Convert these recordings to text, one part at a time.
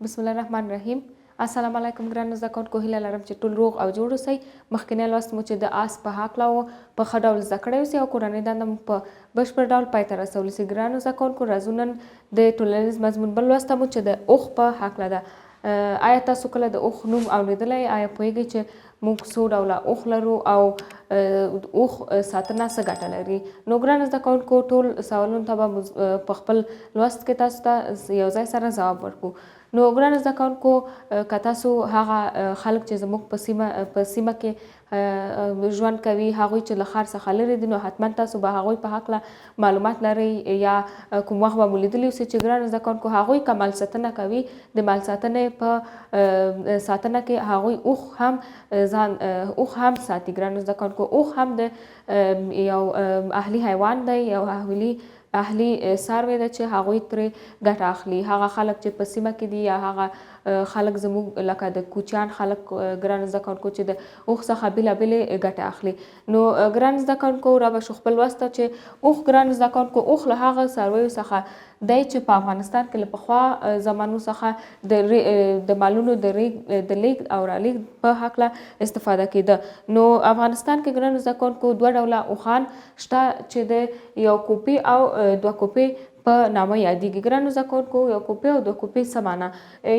بسم الله الرحمن الرحیم. السلام علیکم ګرانو زده کوونکو، هیله لرم چې ټول روغ او جوړ اوسئ. مخکینی لوست مو چې د آس په هکله و په ښه ډول زده کړی اوسئ او کورنۍ دنده مو په بشپړ ډول پای ته رسولی سئ. ګرانو زده کوونکو، راځو نن د ټولنیز مضمون بل لوست ته مو چې د اوښ په هکله ده. آیا تاسو کله د اوښ نوم اورېدلی؟ آیا پوهیږئ چې موږ څو ډوله اوښ لرو او اوښ ساتنه څه ګټه لري؟ نو ګرانو زده کوونکو، ټول سوالونو ته به په خپل لوست کې تاسو ته یو ځای سره ځواب ورکړو. نو ګرانو زده کوونکو، که تاسو هغه خلک چې زموږ په سیمه کې ژوند کوي، هغوی چې له ښار څخه لرې دي، نو حتما تاسو به هغوی په هکله معلومات لرئ یا کوم وخت به مو لیدلي اوسئ چې ګرانو زده کوونکو هغوی که مال ساتنه کوي، د مال ساتنې په ساتنه کې هغوی اوښ هم ساتي. ګرانو زده کوونکو، اوښ هم د یو اهلي حیوان دی، یو اهلي څاروی ده چې هغوی ترې ګټه اخلي. هغه خلک چې په سیمه کې دي یا هغه خلک زموږ لکه د کوچیان خلک، ګرانو زده کوونکو، چې د اوښ څخه بېلابېلې ګټې اخلي. نو ګرانو زده کوونکو، را به شو خپل لوست ته چې اوښ، ګرانو زده کوونکو، اوښ له هغه څارویو څخه دی چې په افغانستان کې له پخوا زمانو څخه د مالونو د لیږد او رالېږد په هکله استفاده کېده. نو افغانستان کې ګرانو زده کوونکو دوه ډوله اوښان شته چې د یو کوپي او دوه کوپي په نامه یادېږي. ګرانو زده کوونکو، یو کوپي او دوه کوپي څه معنی؟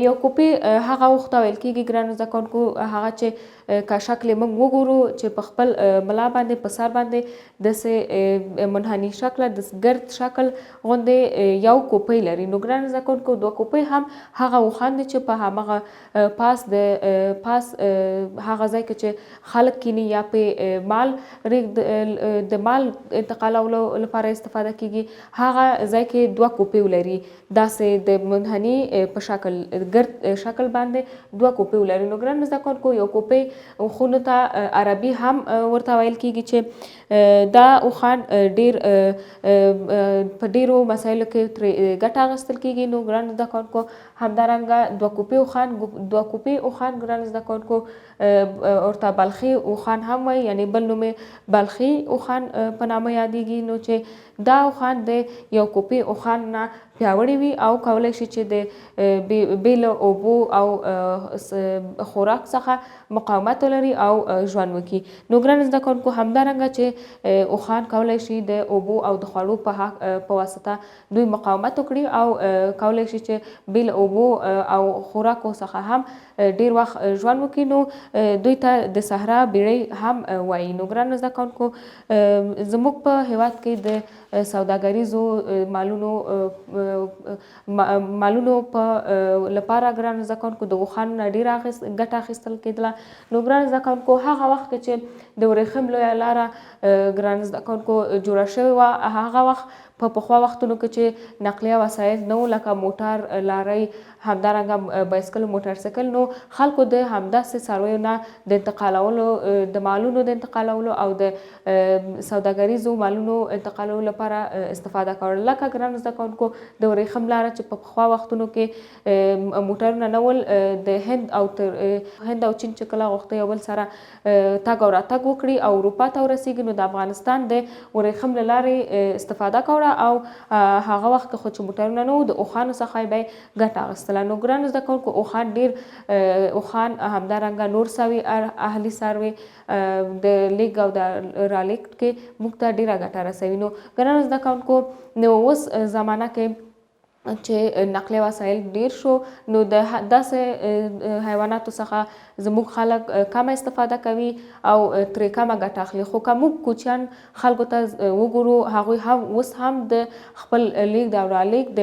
یو کوپي هغه اوښ ته ویل کېږي ګرانو زده کوونکو، هغه چې که شکل یې موږ وګورو چې په خپل ملا باندې په سر باندې داسې منحني شکله د ګرد شکل غوندې یو کوپی لري. نو ګرانو زده کوونکو، دوه کوپی هم هغه اوښان دي چې په همغه پاس هغه ځای کې چې خلک کیني یا پې مال د مال انتقالولو لپاره استفاده کېږي، هغه ځای کې دوه کوپی ولري، داسې د منحني په شکل ګرد شکل باندې دوه کوپی ولري. نو ګرانو زده کوونکو، یو کوپی اوښونو ته عربي هم ورته ویل کېږي چې دا اوښان ډېر په ډېرو مسایلو کې ترې ګټه اخیستل کېږي. نو ګرانو زده کوونکو، همدارنګه دوه کوپي اوښان ګرانو زده کوونکو ورته بلخي اوښان هم وایي، یعنې بل نوم یې بلخي اوښان په نامه یادېږي. نو چې دا اوښان د یو کوپي اوښان نه پیاوړي وي او کولی شي چې د بې له اوبو او خوراک څخه مقاومت ولري او ژوند وکړي. نو ګرانو زده کوونکو، همدارنګه چې اوښان کولی شي د اوبو او د خوړو په واسطه دوی مقاومت وکړي او کولی شي چې بې له اوبو او خوراکو څخه هم ډېر وخت ژوند وکړي. نو دوی ته د صحرا بیړۍ هم وایي. نو ګرانو زده کوونکو، زموږ په هیواد کې د سوداګریزو مالونو په لپاره ګرانو زده کوونکو د اوښانو نه ډېره ګټه اخیستل کېدله. نو ګرانو زده کوونکو، هغه وخت کې چې د ورېښم لویه لاره ګرانو زده کوونکو جوړه شوې وه، هغه وخت په پخوا وختونو کې چې نقلیه وسایل نه وو، لکه موټر، لارۍ، همدارنګه بایسکل، موټرسایکل، نو خلکو د همداسې څارویو نه د انتقالولو، د مالونو د انتقالولو او د سوداګریزو مالونو انتقالولو لپاره استفاده کوله. لکه ګرانو زده کوونکو، د ورېښم لاره چې په پخوا وختونو کې موټرونه نه ول، د هند او چین چې کله غوښته یو بل سره تګ او راتګ وکړي او اروپا ته ورسېږي، نو د افغانستان د ورېښم له لارې استفاده کوله او هغه وخت کې خو چې موټرونه نه وو، د اوښانو څخه به یې ګټه اخیستله. نو ګرانو زده کوونکو، اوښان همدارنګه نور اهلي څاروي د لیږد او د رالېږد کې موږ ته ډېره ګټه رسوي. نو ګرانو زده کوونکو، نو اوس زمانه کې چې نقلیه وسایل ډېر شو، نو د داسې حیواناتو څخه زموږ خلک کمه استفاده کوي او ترې کمه ګټه اخلي. خو که موږ کوچیان خلکو ته وګورو، هغوی هم اوس هم د خپل لیږد او رالېږد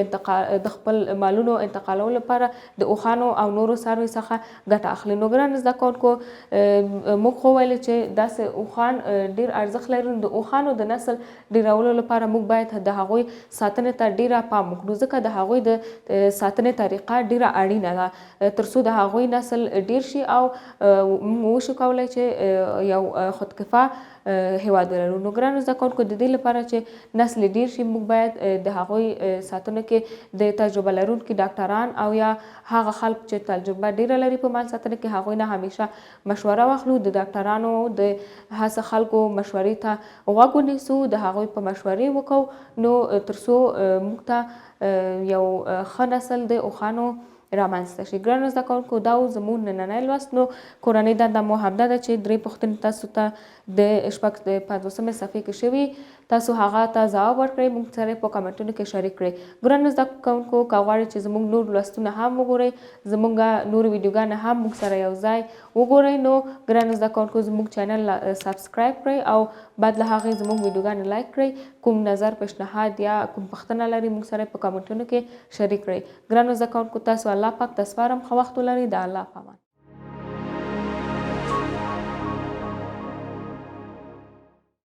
د خپل مالونو انتقالولو لپاره د اوښانو او نورو څارویو څخه ګټه اخلي. نو ګرانو زده کوونکو، موږ خو ویلې چې داسې اوښان ډېر ارزښت لري. د اوښانو د نسل ډېرولو لپاره موږ باید د هغوی ساتنې ته ډېره پام وکړو، ځکه د هغوی د ساتنې طریقه ډېره اړینه ده تر څو د هغوی نسل ډېر شي او موږ وشو کولی چې یو خودکفا هیواد ولرو. نو ګرانو زده کوونکو، د دې لپاره چې نسل ډېر شي، موږ باید د هغوی ساتنه کې د تجربه لرونکي ډاکټران او یا هغه خلک چې تجربه ډېره لري په مال ساتنه کې، هغوی نه همیشه مشوره واخلو. د ډاکټرانو د هڅه خلکو مشورې ته غوږ ونیسو، د هغوی په مشورې وکړو، نو تر څو موږ ته یو ښه نسل د اوښانو رامنځته شي. ګرانو زده کوونکو دا و زموږ نننی لوست. نو کورنۍ دنده مو همدا ده چې 3 پوښتنې تاسو ته د شپږ د 50مې صفحې کې شوي، تاسو هغه ته ځواب ورکړئ، موږ سره په کمنټونو کې شریک کړئ. ګرانو زده کوونکو که غواړئ چې زموږ نور لوستونه هم وګورئ، زموږ نور ویډیوګانې هم موږ سره یو ځای وګورئ، نو ګرانو زده کوونکو زموږ چینل سبسکرایب کړئ او بعد له هغې زموږ ویډیوګانې لایک کړئ. کوم نظر پیشنهاد یا کوم پوښتنه لرئ موږ سره په کمنټونو کې شریک کړئ. ګرانو زده کوونکو تاسو الله پاک ته سپارم، ښه وخت ولرئ. د الله په امان.